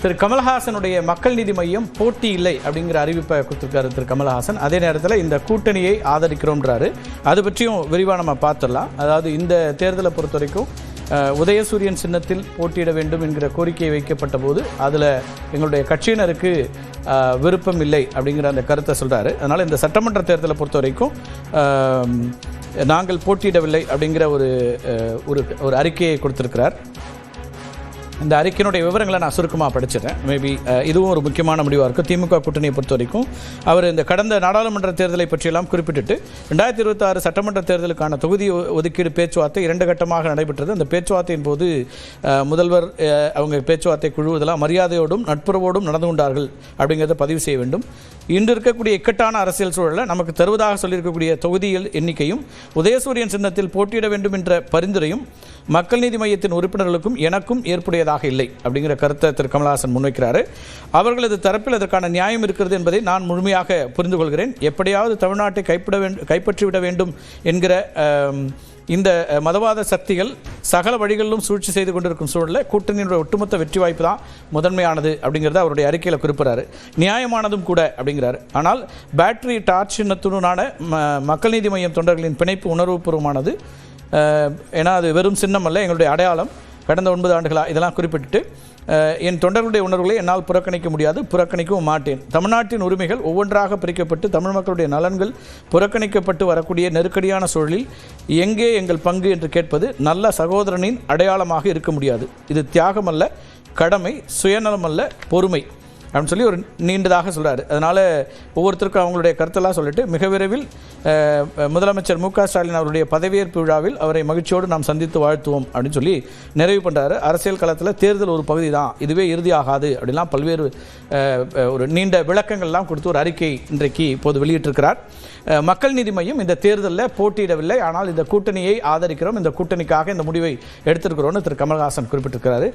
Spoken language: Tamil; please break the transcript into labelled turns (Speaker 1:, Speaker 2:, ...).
Speaker 1: திரு கமல்ஹாசனுடைய மக்கள் நீதி மையம் போட்டி இல்லை அப்படிங்கிற அறிவிப்பை கொடுத்திருக்காரு திரு கமல்ஹாசன். அதே நேரத்தில் இந்த கூட்டணியை ஆதரிக்கிறோன்றாரு. அது பற்றியும் விரிவாக நம்ம பார்த்துடலாம். அதாவது இந்த தேர்தலை பொறுத்த வரைக்கும் உதயசூரியன் சின்னத்தில் போட்டியிட வேண்டும் என்கிற கோரிக்கை வைக்கப்பட்ட போது அதில் எங்களுடைய கட்சியினருக்கு விருப்பம் இல்லை அப்படிங்கிற அந்த கருத்தை சொல்கிறாரு. அதனால் இந்த சட்டமன்ற தேர்தலை பொறுத்த வரைக்கும் நாங்கள் போட்டியிடவில்லை அப்படிங்கிற ஒரு அறிக்கையை கொடுத்திருக்கிறார். இந்த அறிக்கையினுடைய விவரங்களை நான் சுருக்கமாக படிச்சிடறேன். மேபி இதுவும் ஒரு முக்கியமான முடிவாக இருக்கும். திமுக கூட்டணியை பொறுத்த வரைக்கும் அவர் இந்த கடந்த நாடாளுமன்ற தேர்தலை பற்றியெல்லாம் குறிப்பிட்டுட்டு 2026 சட்டமன்ற தேர்தலுக்கான தொகுதி ஒதுக்கீடு பேச்சுவார்த்தை 2 கட்டமாக நடைபெற்றது. அந்த பேச்சுவார்த்தையின் போது முதல்வர் அவங்க பேச்சுவார்த்தை குழு இதெல்லாம் மரியாதையோடும் நட்புறவோடும் நடந்து கொண்டார்கள் அப்படிங்கிறத பதிவு செய்ய வேண்டும். இன்று இருக்கக்கூடிய இக்கட்டான அரசியல் சூழலில் நமக்கு தருவதாக சொல்லியிருக்கக்கூடிய தொகுதிகள் எண்ணிக்கையும் உதயசூரியன் சின்னத்தில் போட்டியிட வேண்டும் என்ற பரிந்துரையும் மக்கள் நீதி மையத்தின் உறுப்பினர்களுக்கும் எனக்கும் ஏற்புடையதாக இல்லை அப்படிங்கிற கருத்தை திரு கமல்ஹாசன் முன்வைக்கிறாரு. அவர்களது தரப்பில் அதற்கான நியாயம் இருக்கிறது என்பதை நான் முழுமையாக புரிந்து கொள்கிறேன். எப்படியாவது தமிழ்நாட்டை கைப்பற்றிவிட வேண்டும் என்கிற இந்த மதவாத சக்திகள் சகல வழிகளிலும் சூழ்ச்சி செய்து கொண்டிருக்கும் சூழலில் கூட்டணியினுடைய ஒட்டுமொத்த வெற்றி வாய்ப்பு தான் முதன்மையானது அப்படிங்கிறத அவருடைய அறிக்கையில் குறிப்பிட்றாரு. நியாயமானதும் கூட அப்படிங்கிறாரு. ஆனால் பேட்டரி டார்ச் சின்னத்துடனான மக்கள் நீதி மையம் தொண்டர்களின் பிணைப்பு உணர்வுபூர்வமானது. ஏன்னா அது வெறும் சின்னம் அல்ல, எங்களுடைய அடையாளம். கடந்த 9 ஆண்டுகளாக இதெல்லாம் குறிப்பிட்டு என் தொண்டர்களுடைய உணர்வுகளை என்னால் புறக்கணிக்க முடியாது, புறக்கணிக்கவும் மாட்டேன். தமிழ்நாட்டின் உரிமைகள் ஒவ்வொன்றாக பிரிக்கப்பட்டு தமிழ் மக்களுடைய நலன்கள் புறக்கணிக்கப்பட்டு வரக்கூடிய நெருக்கடியான சூழலில் எங்கே எங்கள் பங்கு என்று கேட்பது நல்ல சகோதரனின் அடையாளமாக இருக்க முடியாது. இது தியாகம் அல்ல, கடமை, சுயநலம் அல்ல, பொறுமை அப்படின்னு சொல்லி ஒரு நீண்டதாக சொல்கிறார். அதனால் ஒவ்வொருத்தருக்கும் அவங்களுடைய கருத்தெல்லாம் சொல்லிட்டு மிக விரைவில் முதலமைச்சர் மு க ஸ்டாலின் அவருடைய பதவியேற்பு விழாவில் அவரை மகிழ்ச்சியோடு நாம் சந்தித்து வாழ்த்துவோம் அப்படின்னு சொல்லி நிறைவு பண்ணுறாரு. அரசியல் களத்தில் தேர்தல் ஒரு பகுதி தான், இதுவே இறுதியாகாது அப்படிலாம் பல்வேறு ஒரு நீண்ட விளக்கங்கள்லாம் கொடுத்து ஒரு அறிக்கை இன்றைக்கு இப்போது வெளியிட்டிருக்கிறார். மக்கள் நீதி மையம் இந்த தேர்தலில் போட்டியிடவில்லை, ஆனால் இந்த கூட்டணியை ஆதரிக்கிறோம், இந்த கூட்டணிக்காக இந்த முடிவை எடுத்திருக்கிறோம்னு திரு கமல்ஹாசன் குறிப்பிட்டிருக்கிறாரு.